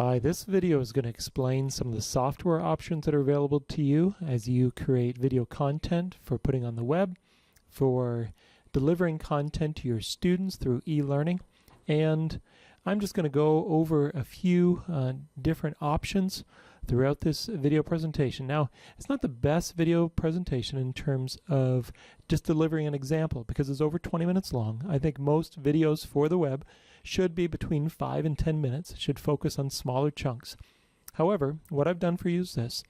Hi, this video is going to explain some of the software options that are available to you as you create video content for putting on the web, for delivering content to your students through e-learning, and I'm just going to go over a few different options throughout this video presentation. Now, it's not the best video presentation in terms of just delivering an example because it's over 20 minutes long. I think most videos for the web should be between 5 and 10 minutes. It should focus on smaller chunks. However, what I've done for you is this.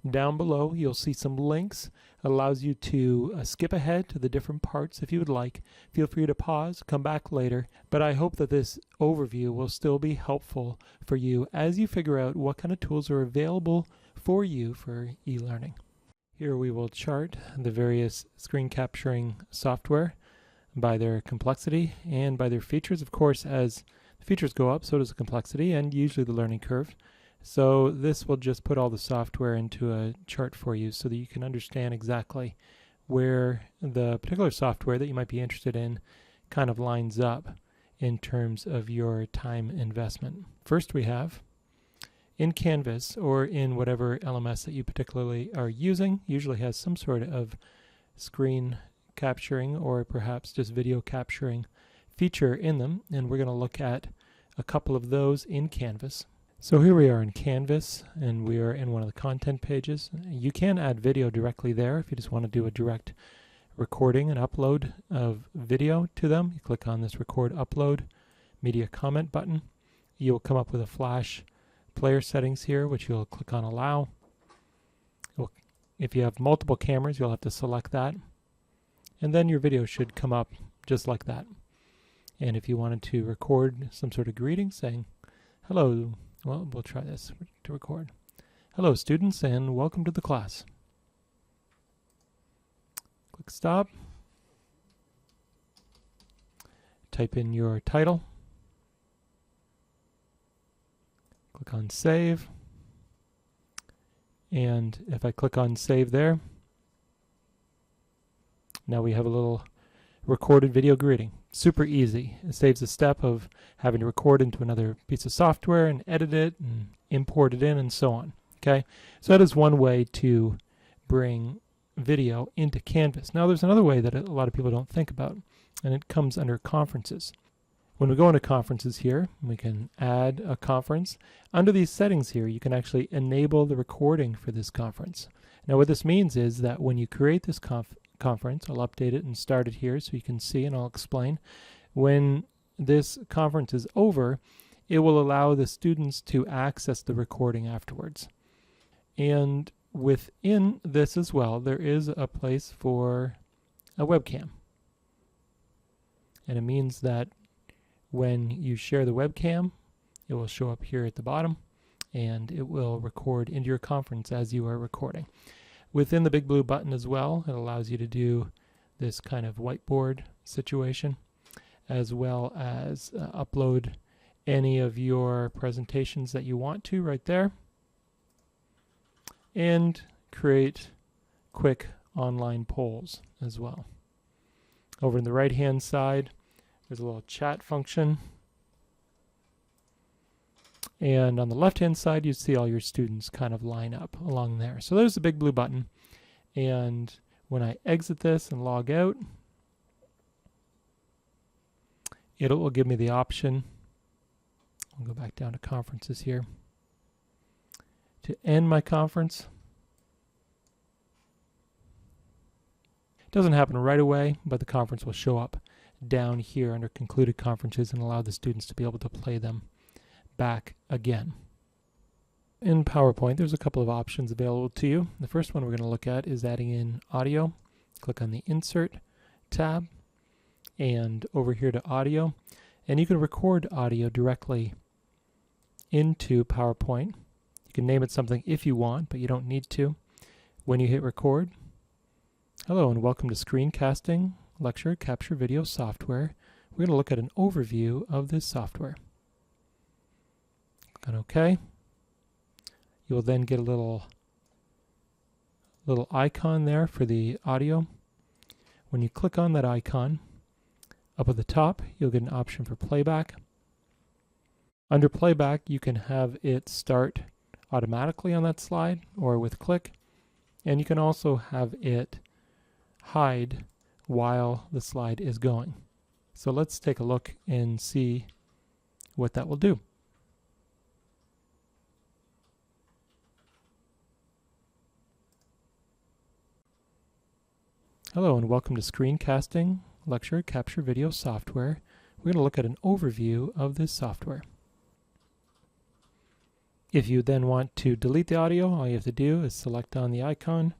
Down below, you'll see some links. It allows you to skip ahead to the different parts if you would like. Feel free to pause, come back later, but I hope that this overview will still be helpful for you as you figure out what kind of tools are available for you for e-learning. Here we will chart the various screen capturing software by their complexity and by their features. Of course, as the features go up, so does the complexity and usually the learning curve. So this will just put all the software into a chart for you so that you can understand exactly where the particular software that you might be interested in kind of lines up in terms of your time investment. First we have in Canvas, or in whatever LMS that you particularly are using, usually has some sort of screen capturing or perhaps just video capturing feature in them, and we're going to look at a couple of those in Canvas. So here we are in Canvas, and we are in one of the content pages. You can add video directly there if you just want to do a direct recording and upload of video to them. You click on this Record Upload Media Comment button. You'll come up with a Flash player settings here, which you'll click on Allow. If you have multiple cameras, you'll have to select that. And then your video should come up just like that. And if you wanted to record some sort of greeting saying, hello, well, we'll try this to record. Hello, students, and welcome to the class. Click stop. Type in your title. Click on save. And if I click on save there, now we have a little recorded video greeting. Super easy. It saves a step of having to record into another piece of software and edit it and import it in and so on. Okay, so that is one way to bring video into Canvas. Now there's another way that a lot of people don't think about, and it comes under conferences. When we go into conferences here, we can add a conference. Under these settings here, you can actually enable the recording for this conference. Now what this means is that when you create this conference, I'll update it and start it here so you can see, and I'll explain. When this conference is over, it will allow the students to access the recording afterwards. And within this as well, there is a place for a webcam. And it means that when you share the webcam, it will show up here at the bottom, and it will record into your conference as you are recording. Within the big blue button as well, it allows you to do this kind of whiteboard situation, as well as upload any of your presentations that you want to right there, and create quick online polls as well. Over on the right hand side, there's a little chat function, and on the left hand side you see all your students kind of line up along there. So there's the big blue button, and when I exit this and log out, it will give me the option, I'll go back down to conferences here, to end my conference. It doesn't happen right away, but the conference will show up down here under concluded conferences and allow the students to be able to play them back again. In PowerPoint, there's a couple of options available to you. The first one we're going to look at is adding in audio. Click on the Insert tab and over here to Audio, and you can record audio directly into PowerPoint. You can name it something if you want, but you don't need to. When you hit record, hello and welcome to Screencasting Lecture Capture Video Software. We're going to look at an overview of this software. Click on OK. You will then get a little icon there for the audio. When you click on that icon, up at the top, you'll get an option for playback. Under playback, you can have it start automatically on that slide or with click, and you can also have it hide while the slide is going. So let's take a look and see what that will do. Hello and welcome to Screencasting Lecture Capture Video Software. We're going to look at an overview of this software. If you then want to delete the audio, all you have to do is select on the icon,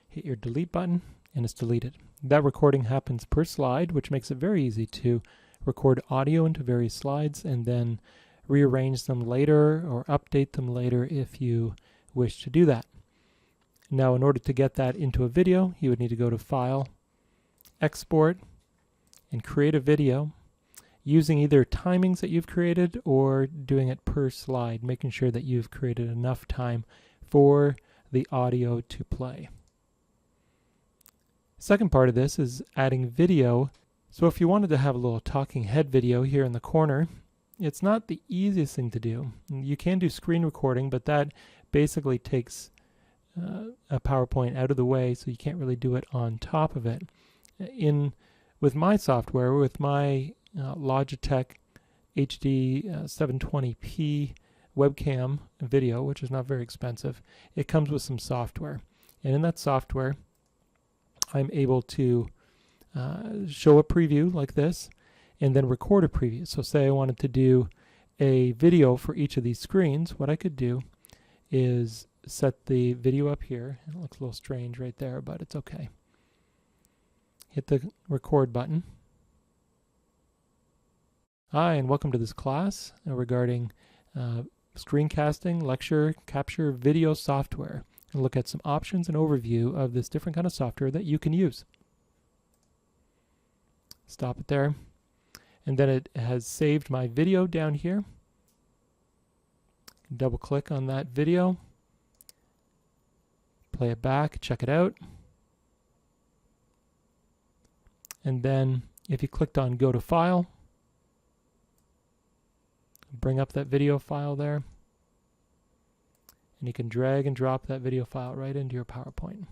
hit your delete button, and it's deleted. That recording happens per slide, which makes it very easy to record audio into various slides and then rearrange them later or update them later if you wish to do that. Now, in order to get that into a video, you would need to go to File, Export, and create a video using either timings that you've created or doing it per slide, making sure that you've created enough time for the audio to play. Second part of this is adding video. So if you wanted to have a little talking head video here in the corner, it's not the easiest thing to do. You can do screen recording, but that basically takes a PowerPoint out of the way, so you can't really do it on top of it. With my software, with my Logitech HD 720p webcam video, which is not very expensive, it comes with some software. And in that software, I'm able to show a preview like this and then record a preview. So say I wanted to do a video for each of these screens, what I could do is set the video up here. It looks a little strange right there, but it's okay. Hit the record button. Hi, and welcome to this class regarding screencasting lecture capture video software. And look at some options and overview of this different kind of software that you can use. Stop it there. And then it has saved my video down here. Double click on that video. Play it back, check it out. And then if you clicked on Go to File, bring up that video file there. And you can drag and drop that video file right into your PowerPoint.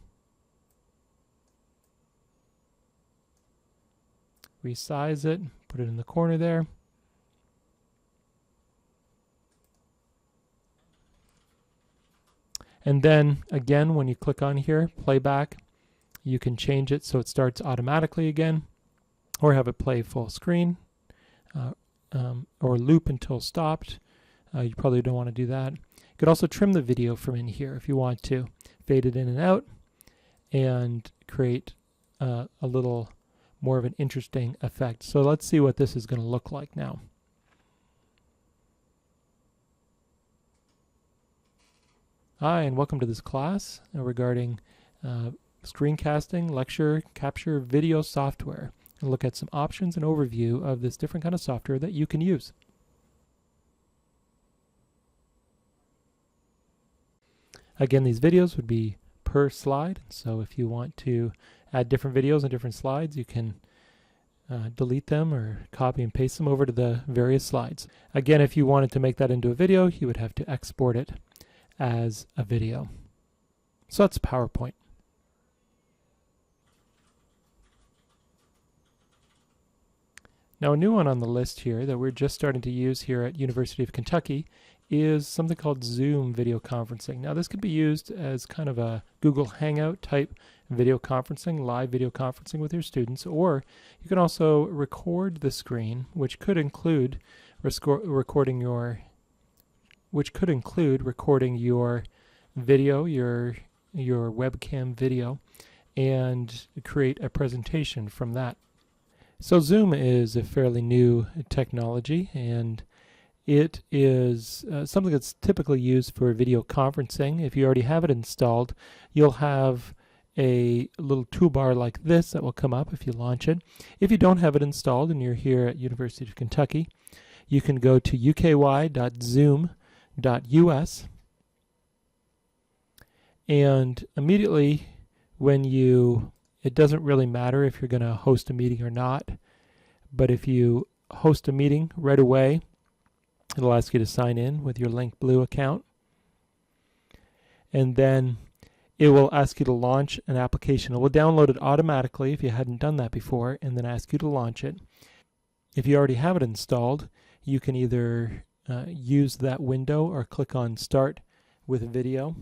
Resize it, put it in the corner there. And then again, when you click on here, playback, you can change it so it starts automatically again, or have it play full screen, or loop until stopped. You probably don't want to do that. You could also trim the video from in here if you want to. Fade it in and out and create a little more of an interesting effect. So let's see what this is going to look like now. Hi, and welcome to this class regarding screencasting lecture capture video software. And look at some options and overview of this different kind of software that you can use. Again, these videos would be per slide, so if you want to add different videos and different slides, you can delete them or copy and paste them over to the various slides. Again, if you wanted to make that into a video, you would have to export it as a video. So that's PowerPoint. Now, a new one on the list here that we're just starting to use here at University of Kentucky is something called Zoom video conferencing. Now, this could be used as kind of a Google Hangout type video conferencing, live video conferencing with your students, or you can also record the screen, which could include recording your video, your webcam video, and create a presentation from that. So Zoom is a fairly new technology, and it is something that's typically used for video conferencing. If you already have it installed, you'll have a little toolbar like this that will come up if you launch it. If you don't have it installed and you're here at University of Kentucky, you can go to uky.zoom.us, and immediately it doesn't really matter if you're going to host a meeting or not, but if you host a meeting right away, It'll ask you to sign in with your Link Blue account. And then it will ask you to launch an application. It will download it automatically if you hadn't done that before, and then ask you to launch it. If you already have it installed, you can either use that window or click on Start with Video.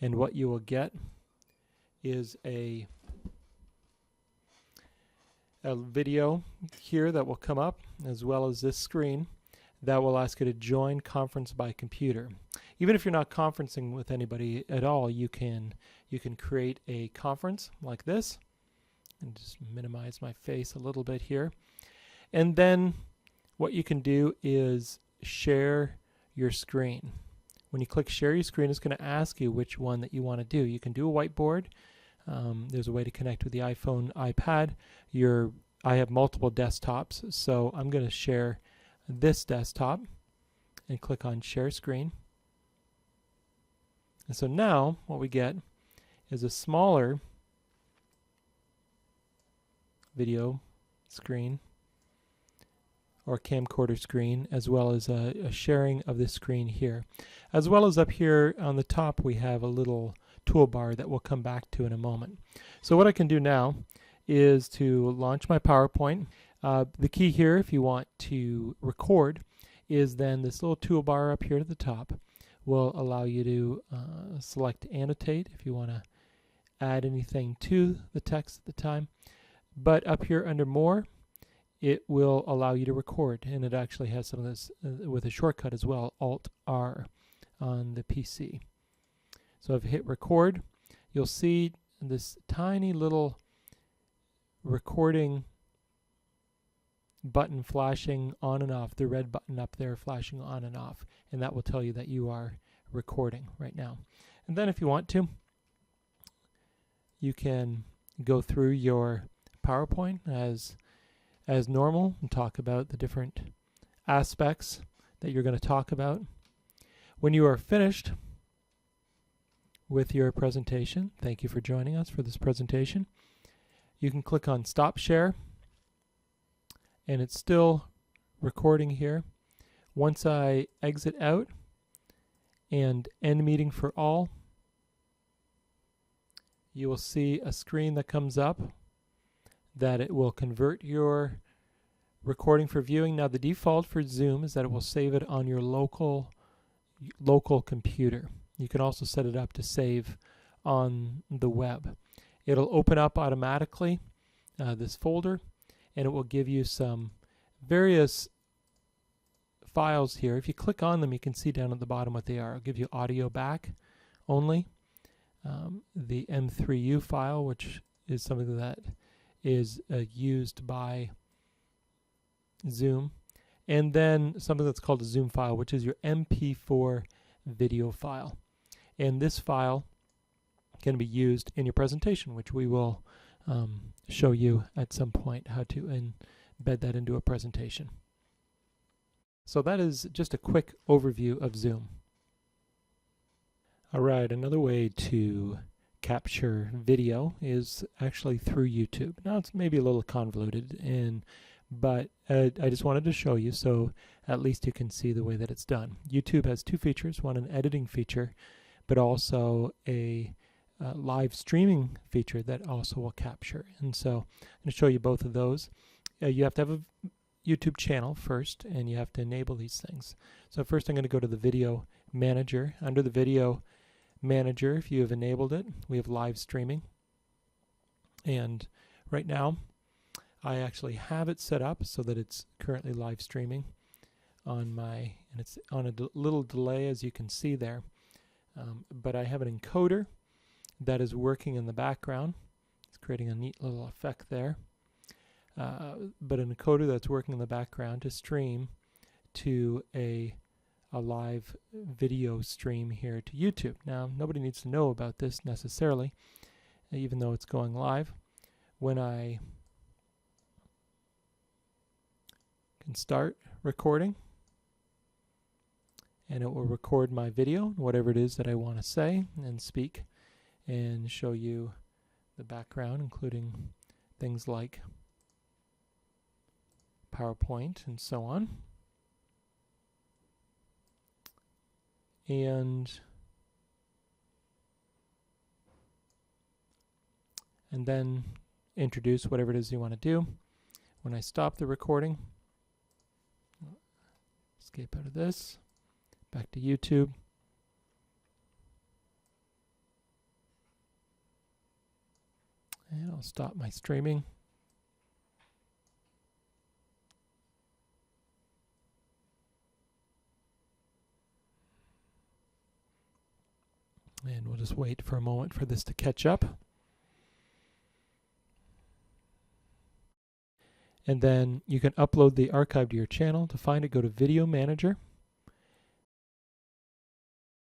And what you will get is a video here that will come up, as well as this screen that will ask you to join conference by computer. Even if you're not conferencing with anybody at all, you can create a conference like this. And just minimize my face a little bit here. And then what you can do is share your screen. When you click share your screen, it's going to ask you which one that you want to do. You can do a whiteboard. There's a way to connect with the iPhone, iPad. I have multiple desktops, so I'm going to share this desktop and click on share screen. And so now what we get is a smaller video screen or camcorder screen, as well as a sharing of this screen here. As well as up here on the top, we have a little toolbar that we'll come back to in a moment. So what I can do now is to launch my PowerPoint. The key here, if you want to record, is then this little toolbar up here at the top will allow you to select annotate if you want to add anything to the text at the time. But up here under more, it will allow you to record, and it actually has some of this with a shortcut as well, Alt-R on the PC. So if you hit record, you'll see this tiny little recording button flashing on and off, the red button up there flashing on and off, and that will tell you that you are recording right now. And then if you want to, you can go through your PowerPoint as normal and talk about the different aspects that you're going to talk about. When you are finished with your presentation, thank you for joining us for this presentation, you can click on Stop Share, and it's still recording here. Once I exit out and end meeting for all, you will see a screen that comes up that it will convert your recording for viewing. Now the default for Zoom is that it will save it on your local computer. You can also set it up to save on the web. It'll open up automatically this folder, and it will give you some various files here. If you click on them, you can see down at the bottom what they are. It'll give you audio back only, the M3U file, which is something that is used by Zoom, and then something that's called a Zoom file, which is your MP4 video file. And this file can be used in your presentation, which we will show you at some point how to embed that into a presentation. So that is just a quick overview of Zoom. All right, another way to capture video is actually through YouTube. Now it's maybe a little convoluted, but I just wanted to show you so at least you can see the way that it's done. YouTube has two features, one an editing feature, but also a live streaming feature that also will capture. And so I'm going to show you both of those. You have to have a YouTube channel first, and you have to enable these things. So first I'm going to go to the Video Manager. Under the Video Manager, if you have enabled it, we have live streaming. And right now, I actually have it set up so that it's currently live streaming on and it's on a little delay, as you can see there. But I have an encoder that is working in the background. It's creating a neat little effect there. But an encoder that's working in the background to stream to a live video stream here to YouTube. Now, nobody needs to know about this necessarily, even though it's going live. When I can start recording, and it will record my video, whatever it is that I want to say and speak, and show you the background, including things like PowerPoint and so on. and then introduce whatever it is you want to do. When I stop the recording, escape out of this, back to YouTube. And I'll stop my streaming. And we'll just wait for a moment for this to catch up. And then you can upload the archive to your channel. To find it, go to Video Manager.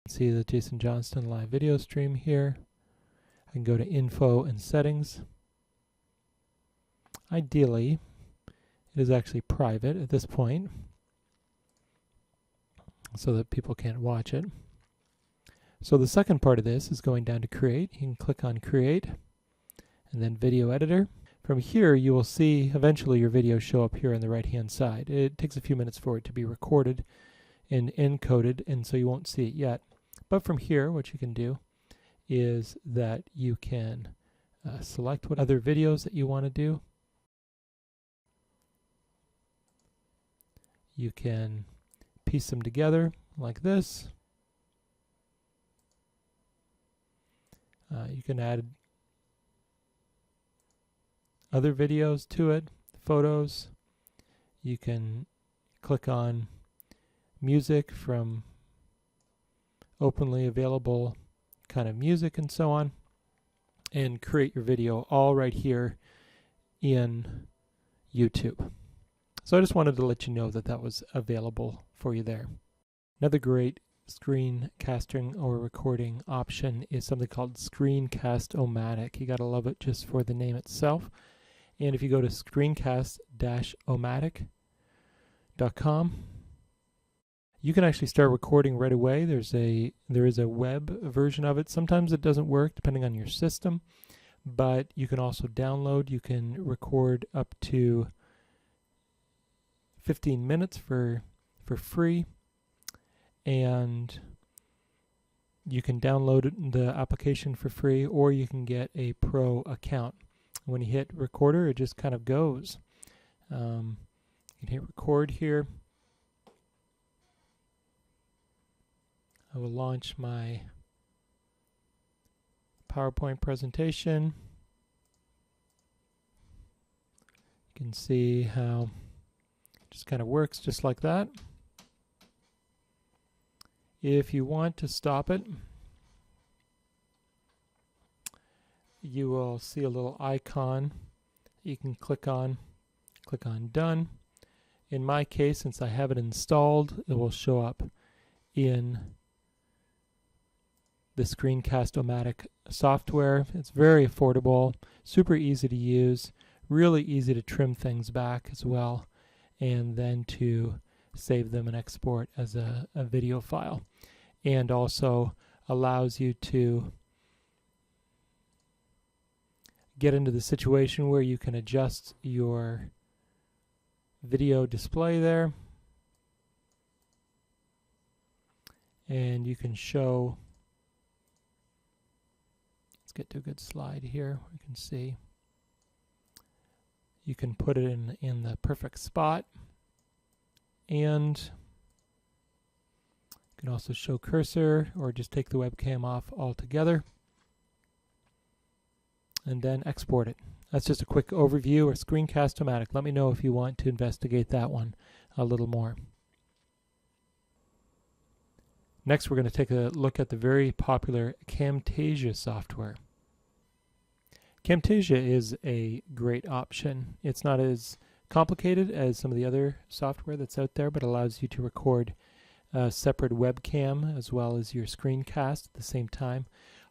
See the Jason Johnston live video stream here. I can go to Info and Settings. Ideally, it is actually private at this point, so that people can't watch it. So the second part of this is going down to Create. You can click on Create, and then Video Editor. From here, you will see eventually your video show up here on the right-hand side. It takes a few minutes for it to be recorded and encoded, and so you won't see it yet. But from here, what you can do is that you can select what other videos that you want to do. You can piece them together like this. You can add other videos to it, photos. You can click on music from openly available kind of music and so on, and create your video all right here in YouTube. So I just wanted to let you know that that was available for you there. Another great screencasting or recording option is something called Screencast-O-Matic. You gotta love it just for the name itself. And if you go to screencast-o-matic.com, you can actually start recording right away. There is a web version of it. Sometimes it doesn't work depending on your system, but you can also download. You can record up to 15 minutes for free, and you can download the application for free, or you can get a pro account. When you hit recorder, it just kind of goes. You can hit record here. I will launch my PowerPoint presentation. You can see how it just kind of works just like that. If you want to stop it, you will see a little icon you can click on Done. In my case, since I have it installed, it will show up in the Screencast-O-Matic software. It's very affordable, super easy to use, really easy to trim things back as well, and then to save them and export as a video file. And also allows you to get into the situation where you can adjust your video display there, and you can show, let's get to a good slide here. We can see you can put it in the perfect spot, and you can also show cursor or just take the webcam off altogether and then export it. That's just a quick overview of Screencast-O-Matic. Let me know if you want to investigate that one a little more. Next, we're going to take a look at the very popular Camtasia software. Camtasia is a great option. It's not as complicated as some of the other software that's out there, but allows you to record a separate webcam as well as your screencast at the same time.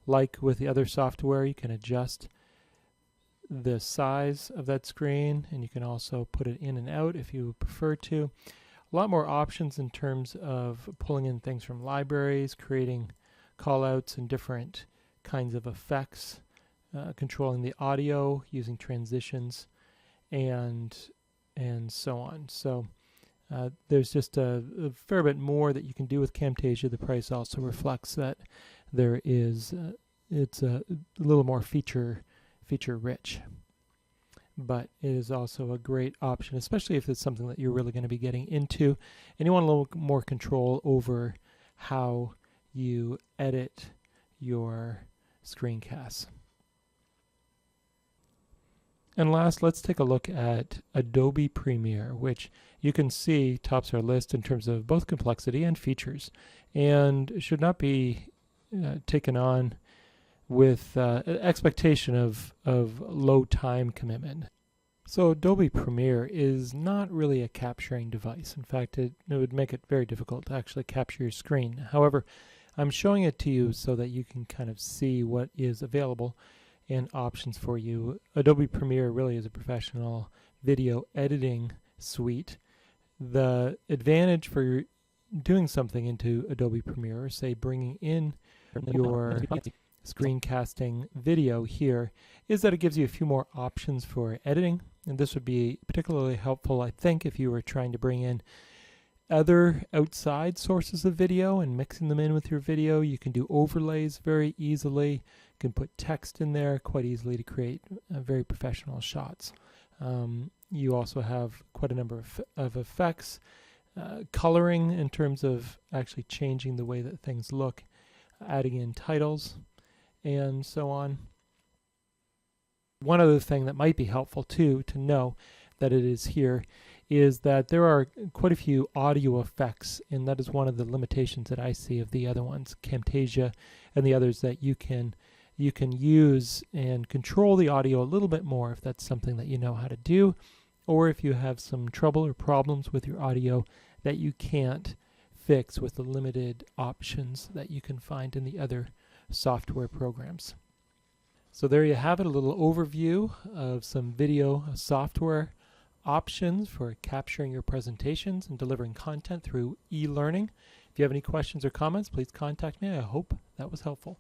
Like with the other software, you can adjust the size of that screen, and you can also put it in and out if you prefer to. A lot more options in terms of pulling in things from libraries, creating callouts and different kinds of effects, controlling the audio using transitions, and so on. So There's just a fair bit more that you can do with Camtasia. The price also reflects that there is it's a little more feature rich, but it is also a great option, especially if it's something that you're really going to be getting into and you want a little more control over how you edit your screencasts. And last, let's take a look at Adobe Premiere, which you can see tops our list in terms of both complexity and features, and should not be taken on with expectation of low time commitment. So Adobe Premiere is not really a capturing device. In fact, it would make it very difficult to actually capture your screen. However, I'm showing it to you so that you can kind of see what is available and options for you. Adobe Premiere really is a professional video editing suite. The advantage for doing something into Adobe Premiere, say bringing in your screencasting video here, is that it gives you a few more options for editing, and this would be particularly helpful, I think, if you were trying to bring in other outside sources of video and mixing them in with your video. You can do overlays very easily. You can put text in there quite easily to create very professional shots. You also have quite a number of effects, coloring in terms of actually changing the way that things look, adding in titles, and so on. One other thing that might be helpful too to know that it is here is that there are quite a few audio effects, and that is one of the limitations that I see of the other ones, Camtasia and the others, that you can use and control the audio a little bit more if that's something that you know how to do, or if you have some trouble or problems with your audio that you can't fix with the limited options that you can find in the other software programs. So there you have it, a little overview of some video software options for capturing your presentations and delivering content through e-learning. If you have any questions or comments, please contact me. I hope that was helpful.